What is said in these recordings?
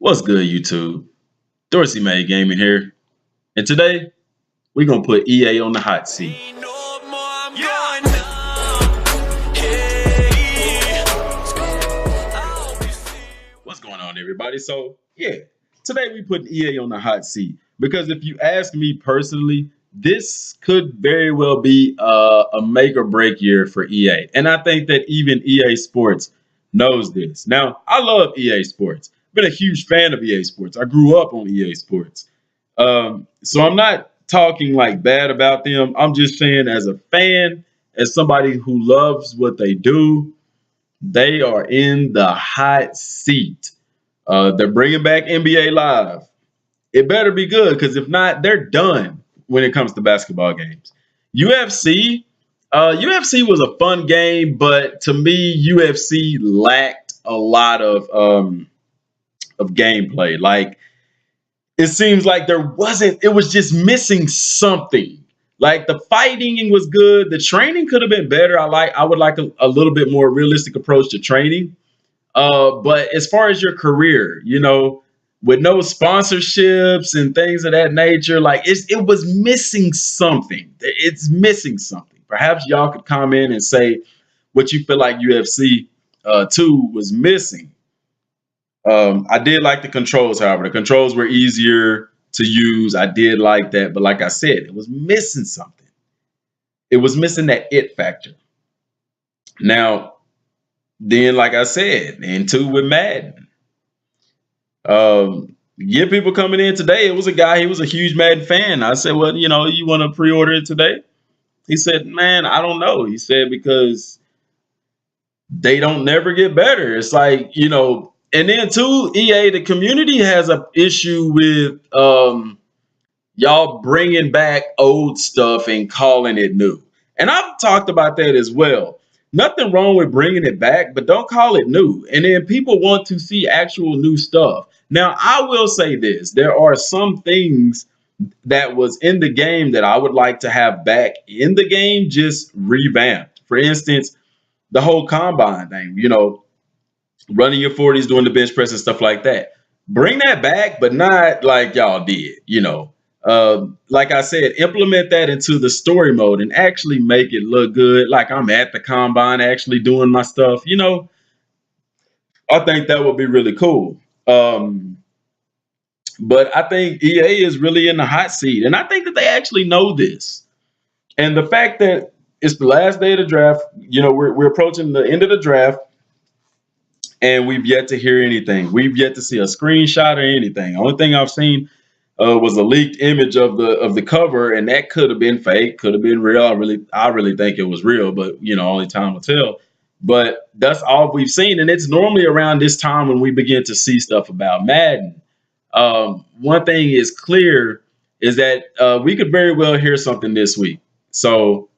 What's good, YouTube? Dorsey Made Gaming here. And today, we're going to put EA on the hot seat. What's going on, everybody? So, today we put EA on the hot seat. Because if you ask me personally, this could very well be a make or break year for EA. And I think that even EA Sports knows this. Now, I love EA Sports. Been a huge fan of EA Sports. I grew up on EA Sports. So I'm not talking like bad about them. I'm just saying as a fan, as somebody who loves what they do, they are in the hot seat. They're bringing back NBA Live. It better be good because if not, they're done when it comes to basketball games. UFC was a fun game, but to me, UFC lacked a lot of gameplay. Like it seems like it was just missing something. Like the fighting was good. The training could have been better. I would like a little bit more realistic approach to training. But as far as your career, with no sponsorships and things of that nature, like it was missing something. It's missing something. Perhaps y'all could comment and say what you feel like UFC 2 was missing. I did like the controls, however. The controls were easier to use. I did like that. But like I said, it was missing something. It was missing that it factor. Now, then, like I said, into with Madden. People coming in today. It was a guy, he was a huge Madden fan. I said, well, you want to pre-order it today? He said, man, I don't know. He said, because they don't never get better. It's like, and then too, EA, the community has an issue with y'all bringing back old stuff and calling it new. And I've talked about that as well. Nothing wrong with bringing it back, but don't call it new. And then people want to see actual new stuff. Now, I will say this. There are some things that was in the game that I would like to have back in the game, just revamped. For instance, the whole combine thing, running your 40s, doing the bench press and stuff like that. Bring that back, but not like y'all did, Like I said, implement that into the story mode and actually make it look good. Like I'm at the combine actually doing my stuff, I think that would be really cool. But I think EA is really in the hot seat. And I think that they actually know this. And the fact that it's the last day of the draft, we're approaching the end of the draft. And we've yet to hear anything. We've yet to see a screenshot or anything. The only thing I've seen was a leaked image of the cover, and that could have been fake, could have been real. I really think it was real, but only time will tell. But that's all we've seen, and it's normally around this time when we begin to see stuff about Madden. One thing is clear is that we could very well hear something this week. So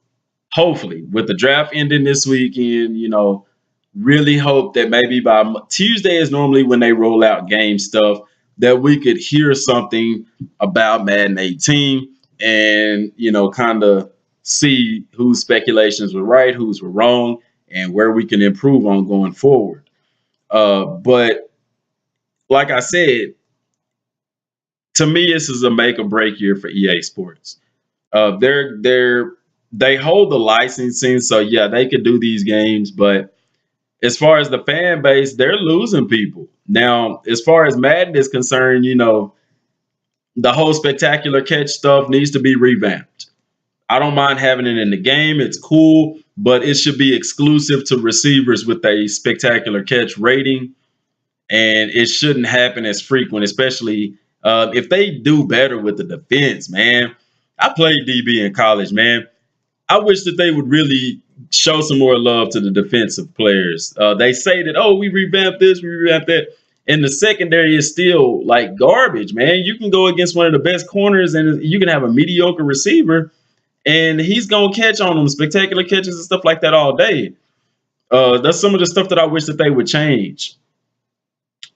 hopefully, with the draft ending this weekend, really hope that maybe by Tuesday is normally when they roll out game stuff, that we could hear something about Madden 18 and, kind of see whose speculations were right, whose were wrong, and where we can improve on going forward. But like I said, to me, this is a make or break year for EA Sports. They hold the licensing, so yeah, they could do these games, but as far as the fan base, they're losing people. Now, as far as Madden is concerned, the whole spectacular catch stuff needs to be revamped. I don't mind having it in the game. It's cool, but it should be exclusive to receivers with a spectacular catch rating. And it shouldn't happen as frequent, especially if they do better with the defense, man. I played DB in college, man. I wish that they would really show some more love to the defensive players. They say that, we revamped this, we revamped that. And the secondary is still like garbage, man. You can go against one of the best corners and you can have a mediocre receiver and he's going to catch on them, spectacular catches and stuff like that all day. That's some of the stuff that I wish that they would change.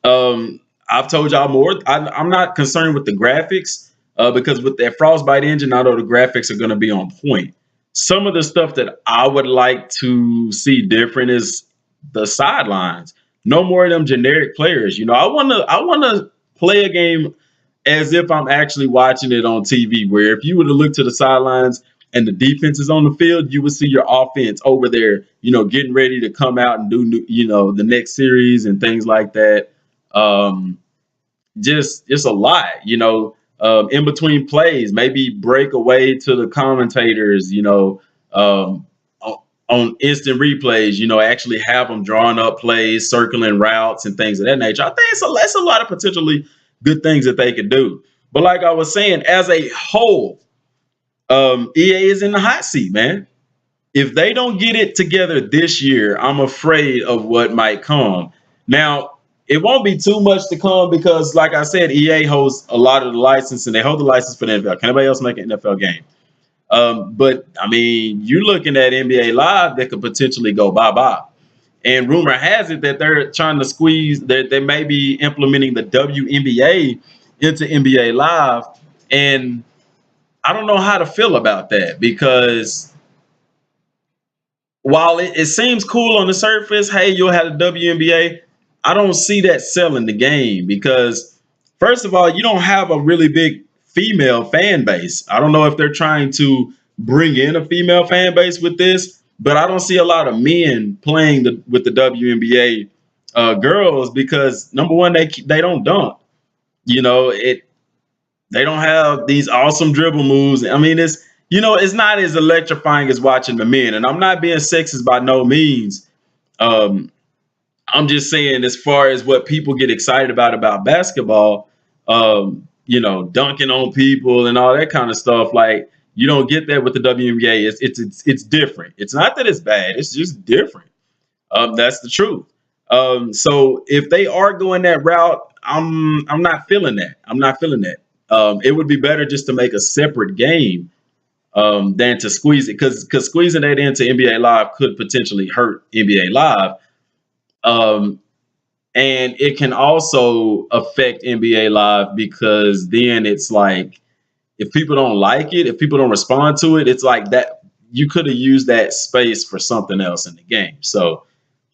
I've told y'all more. I'm not concerned with the graphics because with that Frostbite engine, I know the graphics are going to be on point. Some of the stuff that I would like to see different is the sidelines. No more of them generic players. I want to play a game as if I'm actually watching it on TV, where if you were to look to the sidelines and the defense is on the field, you would see your offense over there, getting ready to come out and do, the next series and things like that. Um, just a lot, in between plays, maybe break away to the commentators, on instant replays, actually have them drawing up plays, circling routes and things of that nature. I think that's a lot of potentially good things that they could do. But like I was saying, as a whole, EA is in the hot seat, man. If they don't get it together this year, I'm afraid of what might come. Now, it won't be too much to come because, like I said, EA holds a lot of the license and they hold the license for the NFL. Can anybody else make an NFL game? But I mean, you're looking at NBA Live that could potentially go bye-bye. And rumor has it that they're trying to squeeze, that they may be implementing the WNBA into NBA Live. And I don't know how to feel about that because while it seems cool on the surface, hey, you'll have the WNBA, I don't see that selling the game because, first of all, you don't have a really big female fan base. I don't know if they're trying to bring in a female fan base with this, but I don't see a lot of men playing with the WNBA girls because, number one, they don't dunk. They don't have these awesome dribble moves. I mean, it's not as electrifying as watching the men. And I'm not being sexist by no means. Um, I'm just saying, as far as what people get excited about basketball, dunking on people and all that kind of stuff, like you don't get that with the WNBA. It's different. It's not that it's bad. It's just different. That's the truth. So if they are going that route, I'm not feeling that. I'm not feeling that. It would be better just to make a separate game than to squeeze it, because squeezing that into NBA Live could potentially hurt NBA Live. Um, and it can also affect NBA Live because then it's like if people don't like it, if people don't respond to it, it's like that you could have used that space for something else in the game. So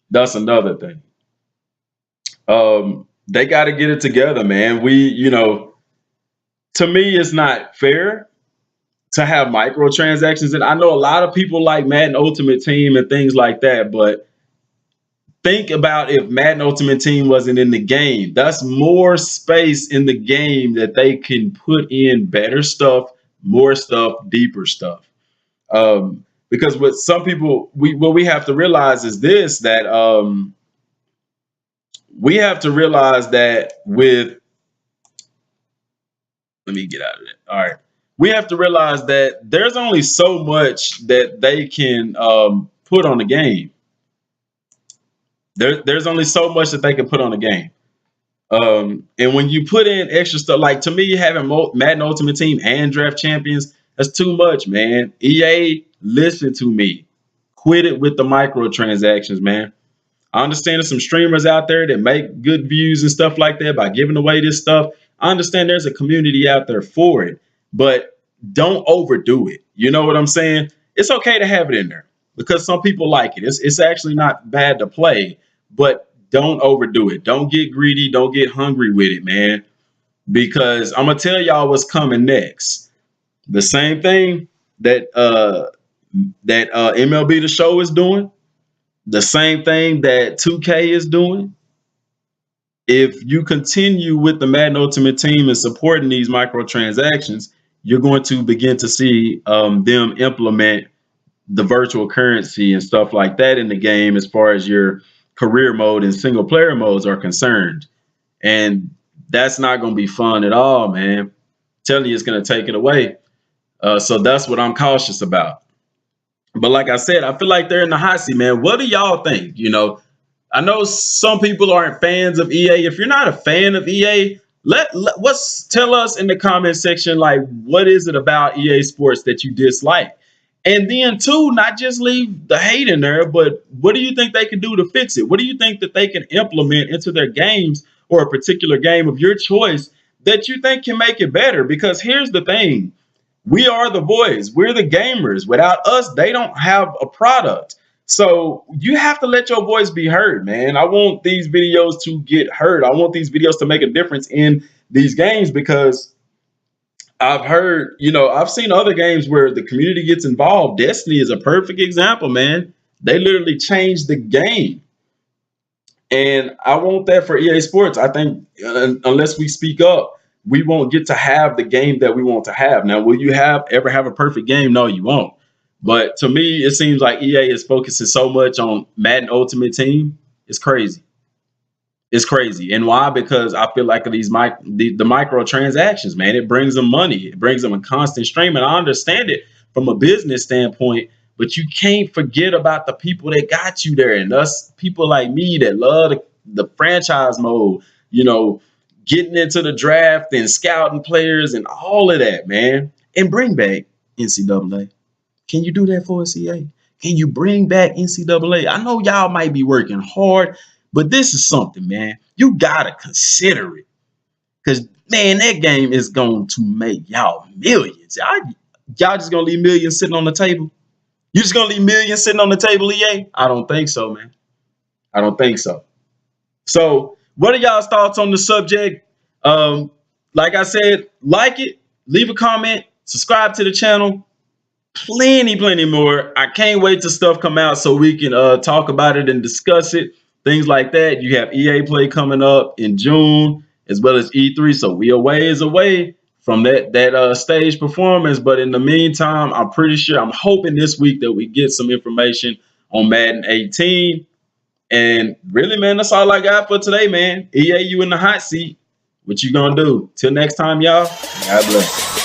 that's another thing. They got to get it together, man. To me, it's not fair to have microtransactions. And I know a lot of people like Madden Ultimate Team and things like that, but think about if Madden Ultimate Team wasn't in the game. That's more space in the game that they can put in better stuff, more stuff, deeper stuff. Because what some people, what we have to realize is this, that we have to realize that with, let me get out of it. All right. We have to realize that there's only so much that they can put on the game. There's only so much that they can put on the game. And when you put in extra stuff, like to me, having Madden Ultimate Team and Draft Champions, that's too much, man. EA, listen to me. Quit it with the microtransactions, man. I understand there's some streamers out there that make good views and stuff like that by giving away this stuff. I understand there's a community out there for it, but don't overdo it. You know what I'm saying? It's okay to have it in there because some people like it. It's actually not bad to play, but don't overdo it. Don't get greedy. Don't get hungry with it, man, because I'm going to tell y'all what's coming next. The same thing that MLB The Show is doing, the same thing that 2K is doing. If you continue with the Madden Ultimate Team and supporting these microtransactions, you're going to begin to see them implement the virtual currency and stuff like that in the game as far as your career mode and single player modes are concerned. And that's not going to be fun at all, man. I'm telling you, it's going to take it away. So that's what I'm cautious about. But like I said, I feel like they're in the hot seat, man. What do y'all think? I know some people aren't fans of EA. If you're not a fan of EA, tell us in the comment section, like, what is it about EA Sports that you dislike? And then, too, not just leave the hate in there, but what do you think they can do to fix it? What do you think that they can implement into their games or a particular game of your choice that you think can make it better? Because here's the thing. We are the boys. We're the gamers. Without us, they don't have a product. So you have to let your voice be heard, man. I want these videos to get heard. I want these videos to make a difference in these games because I've heard, I've seen other games where the community gets involved. Destiny is a perfect example, man. They literally changed the game. And I want that for EA Sports. I think unless we speak up, we won't get to have the game that we want to have. Now, will you ever have a perfect game? No, you won't. But to me, it seems like EA is focusing so much on Madden Ultimate Team. It's crazy. It's crazy. And why? Because I feel like the microtransactions, man, it brings them money. It brings them a constant stream. And I understand it from a business standpoint, but you can't forget about the people that got you there. And us people like me that love the franchise mode, getting into the draft and scouting players and all of that, man. And bring back NCAA. Can you do that for us, EA? Can you bring back NCAA? I know y'all might be working hard, but this is something, man. You gotta consider it. Because, man, that game is going to make y'all millions. Y'all just gonna leave millions sitting on the table? You just gonna leave millions sitting on the table, EA? I don't think so, man. I don't think so. So, what are y'all's thoughts on the subject? Like I said, like it, leave a comment, subscribe to the channel. Plenty more. I can't wait till stuff come out so we can talk about it and discuss it. Things like that. You have EA Play coming up in June as well as E3. So we are ways away from that stage performance. But in the meantime, I'm hoping this week that we get some information on Madden 18. And really, man, that's all I got for today, man. EA, you in the hot seat. What you gonna do? Till next time, y'all. God bless.